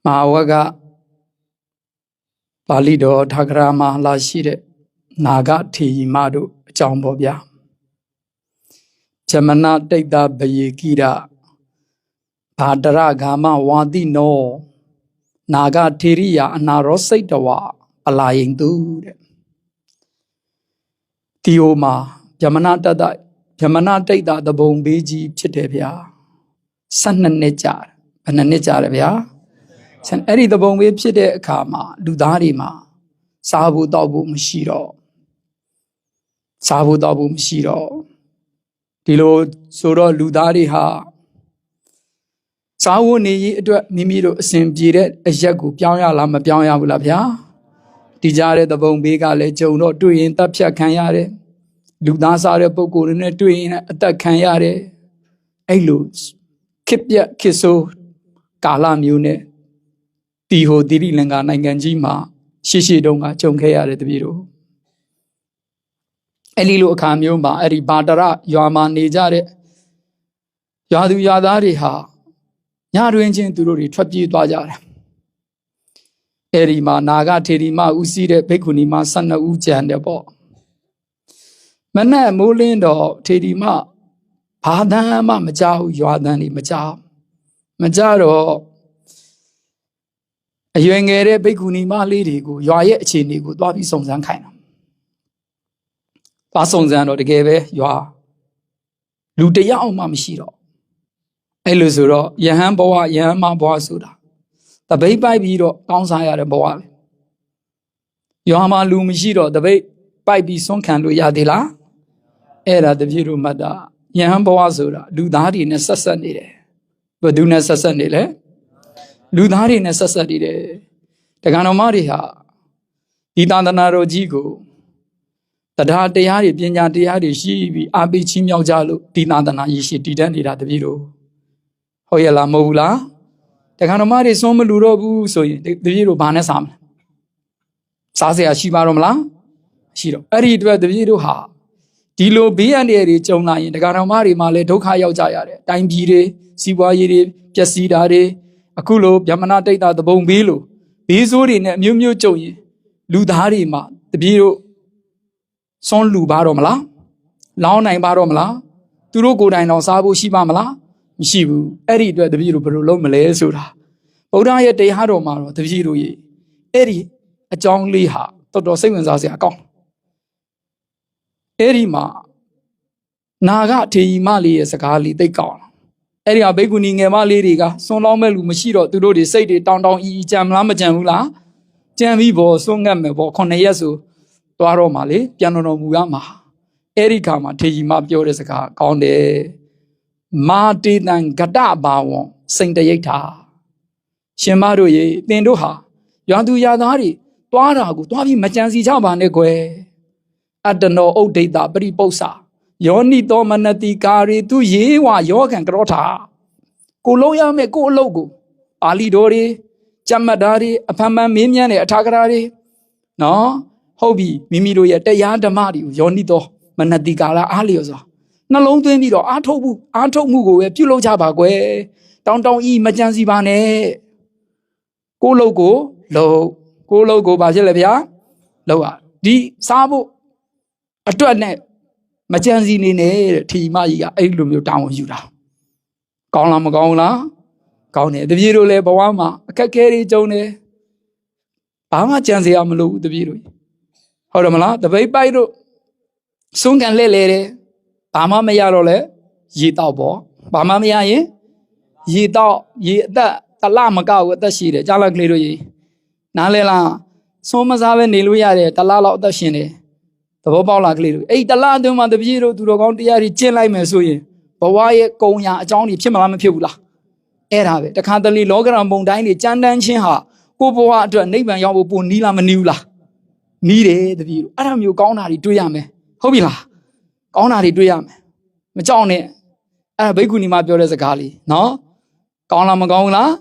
မာဝကပါဠိတော်ထာဂရမှာလာရှိတဲ့နာဂထေရီမတို့အကြောင်းပေါ့ဗျာဇမနတိတ်တာဘယေကိရဘာဒရဂါမဝါတိနောနာဂထေရိယအနာရောစိတ်တဝအလာယိန်သူတဲ့ဒီဟိုမှာဇမနတိတ်တာတဘုံဘေးကြီးဖြစ်တယ်ဗျာ12နှစ်ကြာဘယ်နှစ်ကြာလဲဗျာအဲ့ဒီတဘုံဘေးဖြစ်တဲ့အခါမှာလူသားတွေမှာစားဖို့တောက်ဖို့မရှိတော့ဒီလိုဆိုတော့လူသားတွေဟာစားဝတ်နေရေးအတွက်မိမိတို့အစဉ်ပြေတဲ့အရက်ကိုပြောင်းရလားမပြောင်းရဘူးလားဗျာဒီကြားတဲ့တဘုံဘေးကလည်းကြုံတော့တွေ့ရင်တပ်ဖြတ်ခံရတယ်လူသားစားတဲ့ပုံကိုယ်တွေနဲ့တွေ့ရင်အသက်ခံရတယ်အဲ့လိုခေတ်ဆိုးကာလမျိုးနဲ့ဒီဟိုတိရိလင်္ကာနိုင်ငံကြီးမှာရှေ့တုန်းကကြုံခဲ့ရတယ်တပည့်တို့အဲ့ဒီလိုအခါမျိုးမှာအဲ့ဒီဘာဒရရွာမှာနေကြတဲ့ရွာသူရွာသားတွေဟာညတွင်ချင်းသူတို့တွေထွက်ပြေးသွားကြတယ်အဲ့ဒီမှာနာဂထေရီမဦးစီးတဲ့ဘိက္ခုနီမ12ဦးကျန်တယ်ပေါ့မနဲ့မိုးလင်းတော့ထေရီမဘာသံမှမကြောက်ရွာသံတွေမကြောက်တော့အရွယ်ငယ်တဲ့ဘိက္ခုနီမလေးတွေကိုရွာရဲ့အခြေအနေကိုသွားပြီးစုံစမ်းခိုင်းတာသွားစုံစမ်းတော့တကယ်ပဲရွာလူတယောက်မှမရှိတော့အဲ့လိုဆိုတော့ယဟန်ဘဝယဟန်မဘဝဆိုတာတပိတ်ပိုက်ပြီးတော့ကောင်းစားရတဲ့ဘဝပဲရွာမှာလူမရှိတော့တပိတ်ပိုက်ပြီးဆွန့်ခံလို့ရသေးလားအဲ့ဒါတပြည့်တို့မှတ်တာယဟန်ဘဝဆိုတာလူသားတွေနဲ့ဆက်ဆက်နေတယ်ဘယ်သူနဲ့ဆက်ဆက်နေလဲလူသားတွေနဲ့ဆက်ဆက်နေတယ်တရားတော်မတွေဟာဒီသာသနာတော်ကြီးကိုတရားတွေပညာတရားတွေရှိပြီးအားပေးချင်းမြောက်ကြလို့ဒီသာသနာကြီးရှိတည်တတ်နေတာတပည့်တို့ဟုတ်ရလားမဟုတ်ဘူးလားတရားတော်မတွေစွန့်မလူတော့ဘူးဆိုရင်တပည့်တို့ဘာနဲ့စားမလဲစားစရာရှိပါတော့မလားရှိတော့အဲ့ဒီအတွက်တပည့်တို့ဟာဒီလိုဘေးအန္တရာယ်တွေကြုံလာရင်တရားတော်မတွေမှာလည်းဒုက္ခရောက်ကြရတယ်တိုင်းပြည်တွေစီးပွားရေးတွေပျက်စီးတာတွေအခုလိုဗျမနတိတ်တာတဘုံဘေးလိုဘေးဆိုးတွေနဲ့အမျိုးမျိုးကြုံရင်လူသားတွေမှာတပည့်တို့စွန့်လူပါတော့မလားလောင်းနိုင်ပါတော့မလားသူတို့ကိုယ်တိုင်တော့စားဖို့ရှိပါမလားမရှိဘူးအဲ့ဒီအတွက်တပည့်တို့ဘယ်လိုလုပ်မလဲဆိုတာဗုဒ္ဓရဲ့တရားတော်မှာတော့တပည့်တို့ရဲ့အဲ့ဒီအကြောင်းလေးဟာတော်တော်စိတ်ဝင်စားစရာကောင်းအဲ့ဒီမှာနာဂထေရီမလေးရဲ့စကားလေးသိကောင်းအဲ့ဒီဟာဘိက္ခုနီငယ်မလေးတွေကစွန့်လောင်းမဲ့လူမရှိတော့သူတို့တွေစိတ်တွေတောင်းကြံမလားမကြံဘူးလားကြံပြီးပေါ်စွန့်ငတ်မယ်ပေါ့9ရက်ဆိုသွားတော့မှလေပြန်တော်မူရမှာအဲ့ဒီခါမှာထေရီမပြောတဲ့စကားကောင်းတယ်မာတေတံဂတဘာဝံစိန်တရိဋ္ဌာရှင်မတို့ရေသင်တို့ဟာရွာသူရွာသားတွေသွားတာကိုသွားပြီးမကြံစီကြပါနဲ့ကွယ်အတ္တနောဥဒိတပရိပု္ပ္ပာယောနိတောမနတိကာရီသူယေဝယောကံကရောထာကိုလုံးရမယ်ကိုအလုပ်ကိုပါဠိတော်တွေကြက်မှတ်တာတွေအဖန်ဖန်မင်းမြန်းတဲ့အထာဂရာတွေနော်ဟုတ်ပြီမိမိတို့ရဲ့တရားဓမ္မတွေကိုယောနိတောမနတိကာလအားလျော်စွာနှလုံးသွင်းပြီးတော့အားထုတ်မှုကိုပဲပြုလုပ်ကြပါကွယ်တောင်းဤမကြံစီပါနဲ့ကိုလုပ်ကိုဘာဖြစ်လဲဗျာလောက်ရဒီစားဖို့အတွက်နဲ့မကြံစီနေနဲ့တဲ့ထေရီမကြီးကအဲ့လိုမျိုးတောင်းယူတာကောင်းလားမကောင်းလားကောင်းတယ်တပည့်တို့လည်းဘဝမှာအခက်အခဲတွေကြုံတယ်ဘာမှကြံစရာမလိုဘူးတပည့်တို့ဟုတ်တယ်မလားတပိတ်ပိုက်တို့စွန့်ကန်လှဲ့လေတယ်ဘာမှမရတော့လဲရေတောက်ပေါ့ဘာမှမရရင်ရေတောက်ရေအသက်တလမကောက်ဘူးအသက်ရှိတယ်ကြားလက်ကလေးတို့ရေနားလဲလားစွန့်မစားပဲနေလို့ရတယ်တလလောက်အသက်ရှင်တယ်သဘောပေါက်လားကလေးတို့အဲ့တလအတွင်းမှာတပည့်တို့သူတော်ကောင်းတရားတွေကျင့်လိုက်မယ်ဆိုရင်ဘဝရဲ့ကုံရာအကြောင်းတွေဖြစ်မှာမဖြစ်ဘူးလားအဲ့ဒါပဲတခါတလေလောကရန်ပုံတိုင်းတွေကြမ်းတမ်းခြင်းဟာကိုဘဝအတွက်နိဗ္ဗာန်ရောက်ဖို့ပိုနီးလားမနီးဘူးလားနီးတယ်တပည့်တို့အဲ့ဒါမျိုးကောင်းတာတွေတွေးရမယ်ဟုတ်ပြီလားကောင်းတာတွေတွေးရမယ်မကြောက်နဲ့အဲ့ဘိက္ခုနီမပြောတဲ့စကားလေးနော်ကောင်းလားမကောင်းဘူးလား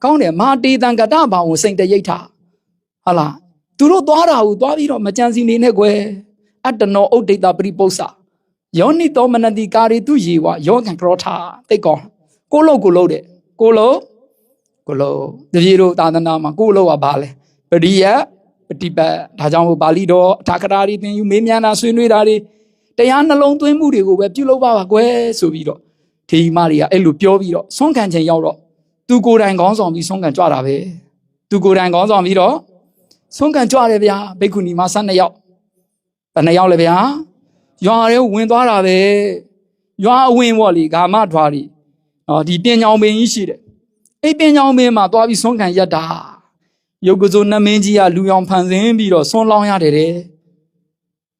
ကောင်းတယ်မာတေတံကတဘာဝစိန်တရိဋ္ဌာဟုတ်လားသူတို့သွားတာကိုသွားပြီးတော့မကြံစီနေနဲ့ကွယ်အတ္တနောဥဒိတပရိပု္ပ္ပာယောနိတောမနတိကာရီသူယေဝယောကံကရောထာသိကောင်းကိုလုပ်တယ်ကို ကိုလိုတပြေတို့သာသနာမှာကိုလိုကဘာလဲပရိယပฏิပတ်ဒါကြောင့်ပါဠိတော်အထာကရာတွေသင်ယူမေးမြန်းတာဆွေးနွေးတာတွေတရားနှလုံးသွင်းမှုတွေကိုပဲပြုလုပ်ပါကွယ်ဆိုပြီးတော့ထေရီမတွေကအဲ့လိုပြောပြီးတော့ဆွမ်းခံခြင်းရောက်တော့သူကိုယ်တိုင်ခေါင်းဆောင်ပြီးဆွမ်းခံကြွတာပဲသူကိုယ်တိုင်ခေါင်းဆောင်ပြီးတော့ဆွမ်းခံကြွတယ်ဗျာဘိက္ခုနီမ12ယောက်ဘယ်နှယောက်လဲဗျာရွာထဲဝင်သွားတာပဲရွာအဝင်ပေါ့လေဂါမထွားတွေဒီပင်ညောင်ပင်ကြီးရှိတယ်အဲ့ပင်ညောင်ပင်မှာသွားပြီးဆွမ်းခံရက်တာရုပ်ကစိုးနမင်းကြီးကလူရောင်ဖန်ဆင်းပြီးတော့ဆွမ်းလောင်းရတယ်တဲ့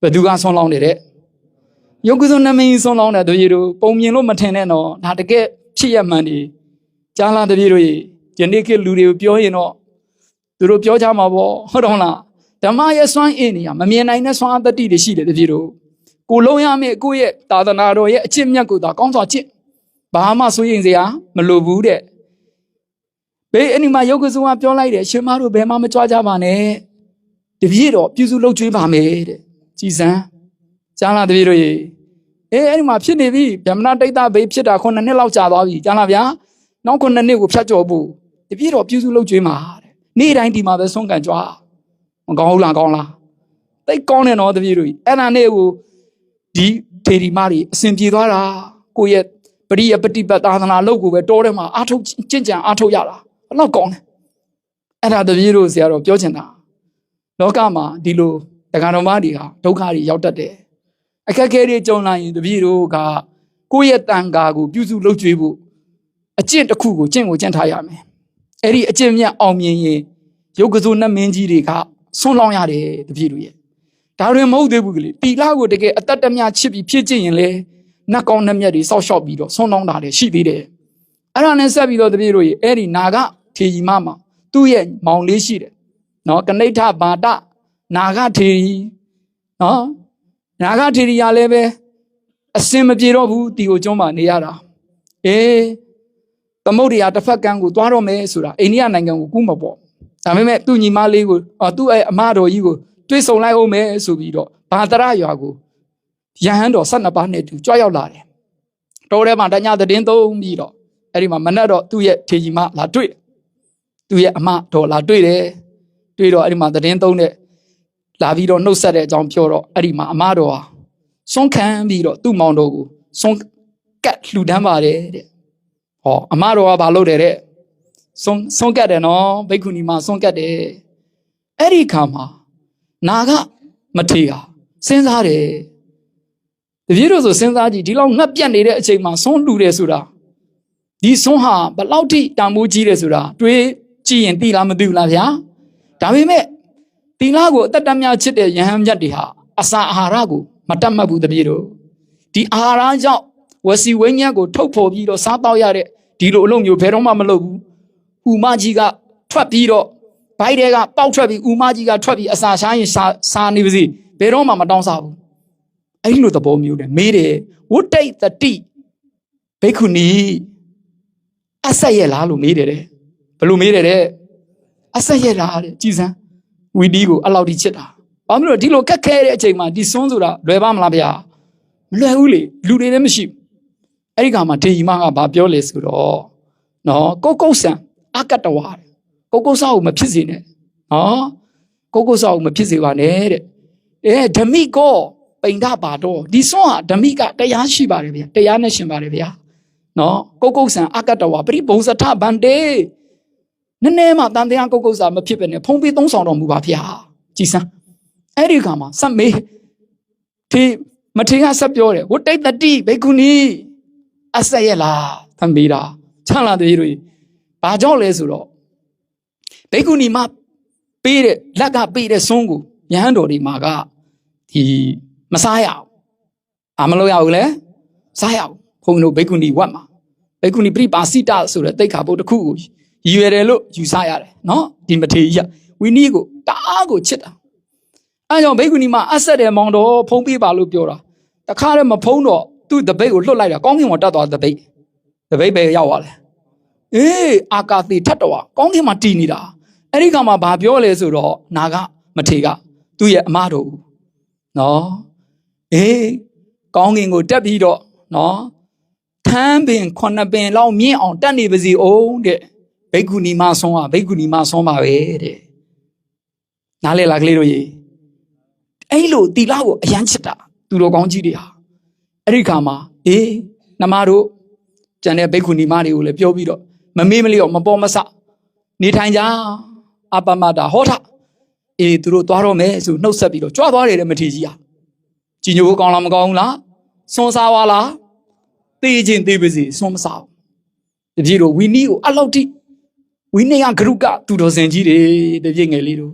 ဘယ်သူကဆွမ်းလောင်းတယ်တဲ့ရုပ်ကစိုးနမင်းကြီးဆွမ်းလောင်းတယ်တို့ရေတို့ပုံမြင်လို့မထင်နဲ့နော်ဒါတကယ်ဖြစ်ရမှန်ဒီကြားလာတပြေတို့ရေဒီနေ့ခေတ်လူတွေကိုပြောရင်တော့သူတို့ပြောကြမှာပေါ့ဟုတ်တော့လားဓမ္မရဲ့စွမ်းအင်နေရမမြင်နိုင်တဲ့စွမ်းအတ္တိတွေရှိတယ်တပြေတို့ကိုလုံးရမယ်ကိုရဲ့သာသနာတော်ရဲ့အကျင့်မြတ်ကိုသာကောင်းစွာကျင့်ဘာမှစိုးရင်စရာမလိုဘူးတဲ့ဘေးအနိမယုတ်ကစုံကပြောလိုက်တယ်ရှင်မတို့ဘယ်မှမကြွားကြပါနဲ့တပြေတော့ပြုစုလုပ်ကျွေးပါမယ်တဲ့ကြည်စံကြားလားတပြေတို့ရေအဲ့ဒီမှာဖြစ်နေပြီဗြဟ္မဏတိတ်တဘေးဖြစ်တာ9နှစ်လောက်ကြာသွားပြီကြားလားဗျာနောက်9နှစ်ကိုဖြတ်ကျော်ဖို့တပြေတော့ပြုစုလုပ်ကျွေးမှာတဲ့နေ့တိုင်းဒီမှာပဲဆုံးကန်ကြွားမကောင်းဘူးလားကောင်းလားတိတ်ကောင်းတယ်နော်တပြေတို့အဲ့ဒါနဲ့ကိုဒီထေရီမတွေအစဉ်ပြေသွားတာကိုရဲ့ပရိယပฏิပတ်သာသနာလုပ်ကိုပဲတောထဲမှာအားထုတ်ကျင့်ကြံအားထုတ်ရတာဘလောက်ကောင်းလဲအဲ့ဒါတပြေတို့ဆရာတော်ပြောချင်တာလောကမှာဒီလိုတရားတော်မတွေဟာဒုက္ခတွေရောက်တတ်တယ်အခက်အခဲတွေကြုံလာရင်တပြေတို့ကကိုယ့်ရဲ့တန်ခါကိုပြုစုလုပ်ကျွေးဖို့အကျင့်တစ်ခုကိုကျင့်ထားရမယ်အဲ့ဒီအကျင့်မြတ်အောင်မြင်ရင်ရုပ်ကစိုးနတ်မင်းကြီးတွေကဆွန်းလောင်းရတယ်တပြေတို့ရဲ့ဒါရင်မဟုတ်သေးဘူးကလေးတီလာကိုတကယ်အတ္တတမြချစ်ပြီးဖြစ်ကျင့်ရင်လေနတ်ကောင်းနတ်မြတ်တွေစောက်ရှောက်ပြီးတော့ဆွန်းလောင်းတာလည်းရှိသေးတယ်အဲ့ဒါနဲ့ဆက်ပြီးတော့တပြေတို့ရဲ့အဲ့ဒီနာဂထေရီမမှာသူ့ရဲ့မောင်လေးရှိတယ်နော်ကနိဋ္ဌဘာတနာဂထေရီနော်နာဂထေရီရလည်းပဲအစင်မပြေတော့ဘူးတီကိုကျွန်းမှာနေရတာသမုဒ္ဒရာတစ်ဖက်ကန်းကိုသွားတော့မယ်ဆိုတာအိန္ဒိယနိုင်ငံကိုကူးမပေါ့ဒါပေမဲ့သူ့ညီမလေးကိုသူ့ရဲ့အမတော်ကြီးကိုတွေ့ဆုံလိုက်အောင်မယ်ဆိုပြီးတော့ဘာတရရွာကိုယဟန်တော်12ပါးနဲ့သူကြွရောက်လာတယ်တော်ထဲမှာတညသတင်းသုံးပြီးတော့အဲ့ဒီမှာမနက်တော့သူ့ရဲ့ထေကြီးမလာတွေ့သူ့ရဲ့အမတော်လာတွေ့တယ်တွေ့တော့အဲ့ဒီမှာသတင်းသုံးတဲ့လာပြီးတော့နှုတ်ဆက်တဲ့အကြောင်းပြောတော့အဲ့ဒီမှာအမတော်ဟာဆွန့်ခံပြီးတော့သူ့မောင်တော်ကိုဆွန့်ကတ်လှူဒန်းပါတယ်တဲ့အမတော်ကဘာလုပ်တယ်တဲ့ဆွန့်ကတ်တယ်နော်ဘိက္ခုနီမဆွန့်ကတ်တယ်အဲ့ဒီခါမှာနာဂမထေရစဉ်းစားတယ်တပည့်တို့ဆိုစဉ်းစားကြည့်ဒီလောက်ငတ်ပြတ်နေတဲ့အချိန်မှာဆွန့်လှူတယ်ဆိုတာဒီဆွန့်ဟာဘလောက်ထိတန်ဖိုးကြီးတယ်ဆိုတာတွေးကြည့်ရင်သိလားမသိဘူးလားဗျာဒါပေမဲ့တီလာကိုအတ္တတများချစ်တဲ့ယဟန်မြတ်တွေဟာအစာအာဟာရကိုမတတ်မှတ်ဘူးတပည့်တို့ဒီအာဟာရကြောင့်ဝစီဝိညာဉ်ကိုထုတ်ဖော်ပြီးတော့စားတော့ရတဲ့ဒီလိုအလုံးမျိုးဘယ်တော့မှမလုပ်ဘူးဥမကြီးကထွက်ပြီးတော့ဘိုက်တွေကပေါက်ထွက်ပြီးဥမကြီးကထွက်ပြီးအစာရှားရင်စားနေပါစေဘယ်တော့မှမတောင်းစားဘူးအဲ့ဒီလိုသဘောမျိုးနဲ့မေးတယ်ဝဋ္ဌိတတိဘိက္ခုနီအဆက်ရလားလို့မေးတယ်တဲ့ဘယ်လိုမေးတယ်တဲ့အဆက်ရလားတဲ့ကြည်စမ်းဝီဒီကိုအဲ့လောက်ထိချစ်တာဘာလို့လဲဒီလိုခက်ခဲတဲ့အချိန်မှာဒီစွန်းဆိုတာလွယ်ပါမလားဗျာမလွယ်ဘူးလေလူတွေလည်းမရှိဘူးအဲ့ဒီကမှထေရီမကဘာပြောလဲဆိုတော့နော်ကုတ်ကုတ်ဆံအကတ္တဝါကုတ်ကုတ်ဆောက်မဖြစ်စေနဲ့နော်ကုတ်ကုတ်ဆောက်မဖြစ်စေပါနဲ့တဲ့ဓမိကောပိန္ဒပါတော့ဒီစွန်းဟာဓမိကတရားရှိပါတယ်ဗျာတရားနဲ့ရှင်ပါတယ်ဗျာနော်ကုတ်ကုတ်ဆံအကတ္တဝါပရိဘုံစထဗန္တေနည်းနည်းမှတန်တရားကုတ်ကုတ်စာမဖြစ်ပဲနဲ့ဖုံးပေးသုံးဆောင်တော်မူပါဗျာကြည်စမ်းအဲ့ဒီခါမှာစက်မေးမထေရဆက်ပြောတယ်ဝဋ္ဌိတတိဘိက္ခုနီအဆက်ရလားသံမေးတာချမ်းလာတဲ့တွေဘာကြောင့်လဲဆိုတော့ဘိက္ခုနီမပေးတဲ့လက်ကပေးတဲ့ဆုံးကိုယဟန်တော်ဒီမှာကဒီမစားရအောင်မလုပ်ရဘူးလေစားရအောင်ဘုန်းကြီးတို့ဘိက္ခုနီဝတ်မှာဘိက္ခုနီပြိပါစိတဆိုတဲ့တိတ်ခါဘုတ်တစ်ခုကိုရည်ရွယ်တယ်လို့ယူဆရတယ်နော်ဒီမထေရဝီနီးကိုတအားကိုချစ်တာအဲကြောင့်ဘိက္ခုနီမအဆက်တယ်မောင်တော်ဖုံးပေးပါလို့ပြောတာတခါတည်းမဖုံးတော့သူ့တပိတ်ကိုလွတ်လိုက်တာကောင်းကင်မှာတက်သွားတပိတ်ပဲရောက်သွားတယ်အာကာသီထတ်တော်ကောင်းကင်မှာတည်နေတာအဲ့ဒီကမှဘာပြောလဲဆိုတော့နာဂမထေကသူ့ရဲ့အမတော်နော်ကောင်းကင်ကိုတက်ပြီးတော့နော်ထမ်းပင်9ပင်လောက်မြင့်အောင်တက်နေပါစီအောင်တဲ့ ဘိက္ခုနီမဆုံးอ่ะဘိက္ခုနီမဆုံးပါပဲတဲ့နားလည်လားကလေးတို့ရေအဲ့လိုတီလာကိုအယမ်းချစ်တာသူတော်ကောင်းကြီးတွေဟာအဲ့ဒီခါမှာနှမတို့ကျန်တဲ့ဘိက္ခုနီမတွေကိုလည်းပြောပြီးတော့မမေ့မလျော့မပေါ်မဆနေထိုင်ကြအပမတာဟောထသူတို့သွားတော့မယ်ဆိုနှုတ်ဆက်ပြီးတော့ကြွားသွားတယ်တဲ့မထေကြီးဟာကြည်ညိုကောင်းလားမကောင်းဘူးလားစွန်စားပါလားတေးခြင်းတေးပါစေစွန်မစားဘူးတပြည့်တို့ဝီနီကိုအလောက်ထိဝီနီကဂရုကသူတော်စင်ကြီးတွေတပြည့်ငယ်လေးတို့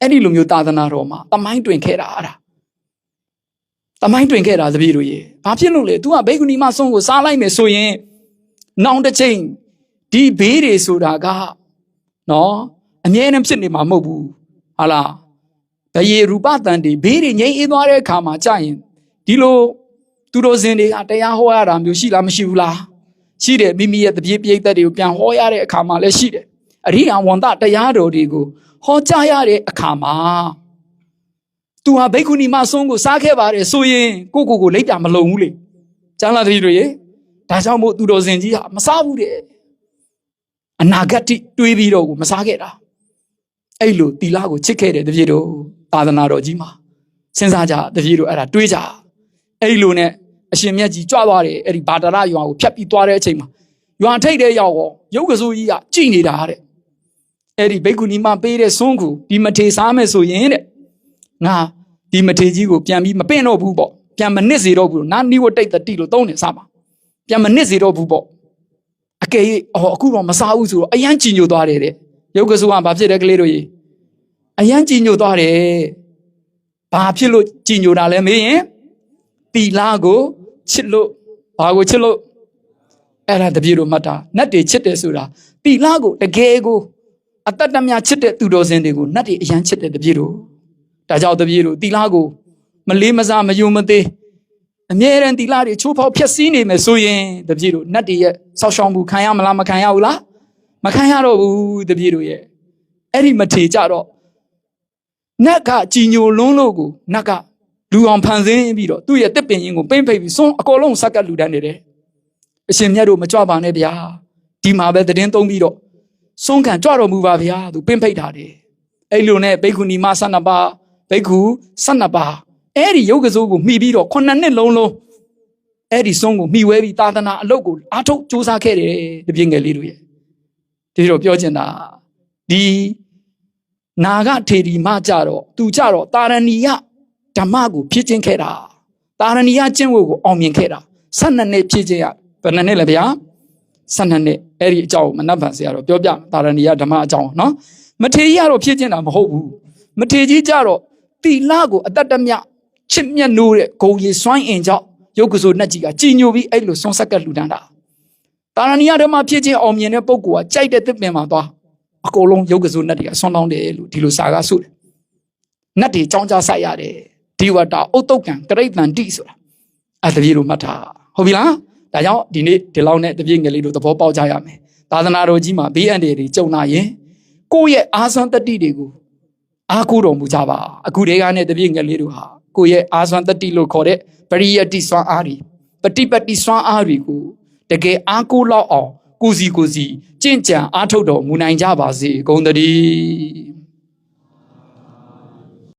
အဲ့ဒီလိုမျိုးသာသနာတော်မှာတမိုင်းတွင်ခဲ့တာအဲ့ဒါတမိုင်းတွင်ခဲ့တာတပြည့်တို့ရေဘာဖြစ်လို့လဲ तू ကဘိက္ခုနီမဆုံးကိုစားလိုက်မယ်ဆိုရင်နောင်တစ်ချိန်ဒီဘေးတွေဆိုတာကနော်အမြဲတမ်းဖြစ်နေမှာမဟုတ်ဘူးဟာလားဘယေရူပတန်တွေဘေးတွေငြိမ်းအေးသွားတဲ့အခါမှာကြာရင်ဒီလိုသူတို့စင်တွေကတရားဟောရတာမျိုးရှိလားမရှိဘူးလားရှိတယ်မိမိရဲ့တပြေးပြိတ္တတွေကိုပြန်ဟောရတဲ့အခါမှာလည်းရှိတယ်အရိယာဝန္တတရားတော်တွေကိုဟောကြားရတဲ့အခါမှာသူဟာဘိက္ခုနီမဆုံးကိုစားခဲ့ပါတယ်ဆိုရင်ကိုလိပ်ပြမလုံဘူးလေကျမ်းလာတည်းတွေရေဒါကြောင့်မို့သူတော်စင်ကြီးဟာမစားဘူးတဲ့အနာဂတ်တိတွေးပြီးတော့ကိုမစားခဲ့တာအဲ့လိုတီလာကိုချစ်ခဲ့တဲ့တပည့်တို့သာသနာတော်ကြီးမှာစဉ်းစားကြတပည့်တို့အဲ့ဒါတွေးကြအဲ့လိုနဲ့အရှင်မြတ်ကြီးကြွသွားတယ်အဲ့ဒီဘာဒရရွာကိုဖြတ်ပြီးသွားတဲ့အချိန်မှာရွာထိပ်တဲ့ရောက်ရောရုပ်ကစိုးကြီးကကြည်နေတာတဲ့အဲ့ဒီဘိက္ခုနီမပေးတဲ့ဆွန်းကိုဒီမထေစားမယ်ဆိုရင်တဲ့ငါဒီမထေကြီးကိုပြန်ပြီးမပင့်တော့ဘူးပေါ့ပြန်မနစ်စေတော့ဘူးနာနိဝတိတ်တတိလို့သုံးနေစပါပြန်မနစ်စေတော့ဘူးပေါ့အကယ်၍အခုတော့မစားဘူးဆိုတော့အယမ်းကြည်ညိုသွားတယ်တဲ့ရုပ်ကစိုးကဘာဖြစ်တဲ့ကလေးတို့ရေအယမ်းကြည်ညိုသွားတယ်ဘာဖြစ်လို့ကြည်ညိုတာလဲမေးရင်တီလာကိုချစ်လို့ဘာကိုချစ်လို့အဲ့ဒါတပြေတို့မှတ်တာနတ်တွေချစ်တယ်ဆိုတာတီလာကိုတကယ်ကိုအတ္တတမြချစ်တဲ့သူတော်စင်တွေကိုနတ်တွေအယမ်းချစ်တဲ့တပြေတို့ဒါကြောင့်တပြေတို့တီလာကိုမလေးမစားမယုံမသေးအမြဲတမ်းတီလာတွေချိုးဖောက်ဖျက်ဆီးနေမယ်ဆိုရင်တပြေတို့နတ်တွေရဲ့ဆောက်ရှောင်မှုခံရမလားမခံရဘူးလားမခံရတော့ဘူးတပြေတို့ရဲ့အဲ့ဒီမထေကြတော့နတ်ကကြည်ညိုလွန်းလို့ကိုနတ်ကလူအောင်ဖန်ဆင်းပြီးတော့သူ့ရဲ့တစ်ပင်ရင်ကိုပိမ့်ဖိတ်ပြီးစွန်းအကုန်လုံးဆက်ကလူတန်းနေတယ်အရှင်မြတ်တို့မကြွပါနဲ့ဗျာဒီမှာပဲသတင်းသုံးပြီးတော့စွန်းခံကြွတော်မူပါဗျာသူပိမ့်ဖိတ်တာတယ်အဲ့လိုနဲ့ဘိက္ခုနီမ12ပါးဘိက္ခု12ပါးအဲ့ဒီရုပ်ကစိုးကိုမှီပြီးတော့9နှစ်လုံးအဲ့ဒီစွန်းကိုမှီဝဲပြီးသာသနာအလုပ်ကိုအားထုတ်စူးစမ်းခဲ့တယ်တပြင်းငယ်လေးတို့ရဲ့ဒီတော့ပြောချင်တာဒီနာဂထေရီမကြတော့သူကြတော့တာရဏီယဓမ္မကိုဖြစ်ခြင်းခဲ့တာတာရဏီယကျင့်ဝတ်ကိုအောင်မြင်ခဲ့တာ12နှစ်ဖြစ်ခြင်းရဘယ်နှစ်နှစ်လဲဗျာ12နှစ်အဲ့ဒီအကြောင်းမနှက်ဖန်ဆရာတော့ပြောပြတာရဏီယဓမ္မအကြောင်းနော်မထေကြီးကတော့ဖြစ်ခြင်းတာမဟုတ်ဘူးမထေကြီးကြတော့တီလာကိုအတ္တတမြချစ်မြတ်နိုးတဲ့ဂုံရီစွမ်းအင်ကြောင့်ရုပ်ကစိုးနတ်ကြီးကကြည်ညိုပြီးအဲ့လိုဆွန်းဆက်ကလူတန်းတာတာရဏီယဓမ္မဖြစ်ခြင်းအောင်မြင်တဲ့ပုဂ္ဂိုလ်ကကြိုက်တဲ့သစ်ပင်မှာသွားအကုန်လုံးရုပ်ကစိုးနတ်တွေကဆွန်းတောင်းတယ်လို့ဒီလိုစာကားဆိုတယ်နတ်တွေကြောင်းကြဆိုင်ရတယ်ဒီဝတ္တဥတ္တုကံကရိတန်တိဆိုတာအဲ့တပြေလိုမှတ်ထားဟုတ်ပြီလားဒါကြောင့်ဒီနေ့ဒီလောက်နဲ့တပြေငယ်လေးတို့သဘောပေါက်ကြရမယ်သာသနာတော်ကြီးမှာဘေးအန္တရာယ်တွေကြုံလာရင်ကိုယ့်ရဲ့အာဆွမ်းတတိတွေကိုအားကိုးတော်မူကြပါအခုတည်းကနဲ့တပြေငယ်လေးတို့ဟာကိုယ့်ရဲ့အာဆွမ်းတတိလို့ခေါ်တဲ့ပရိယတ္တိစွမ်းအားတွေပฏิပတ်တိစွမ်းအားတွေကိုတကယ်အားကိုးလောက်အောင်ကိုစီကျင့်ကြံအားထုတ်တော်မူနိုင်ကြပါစေဂုဏ်တည်း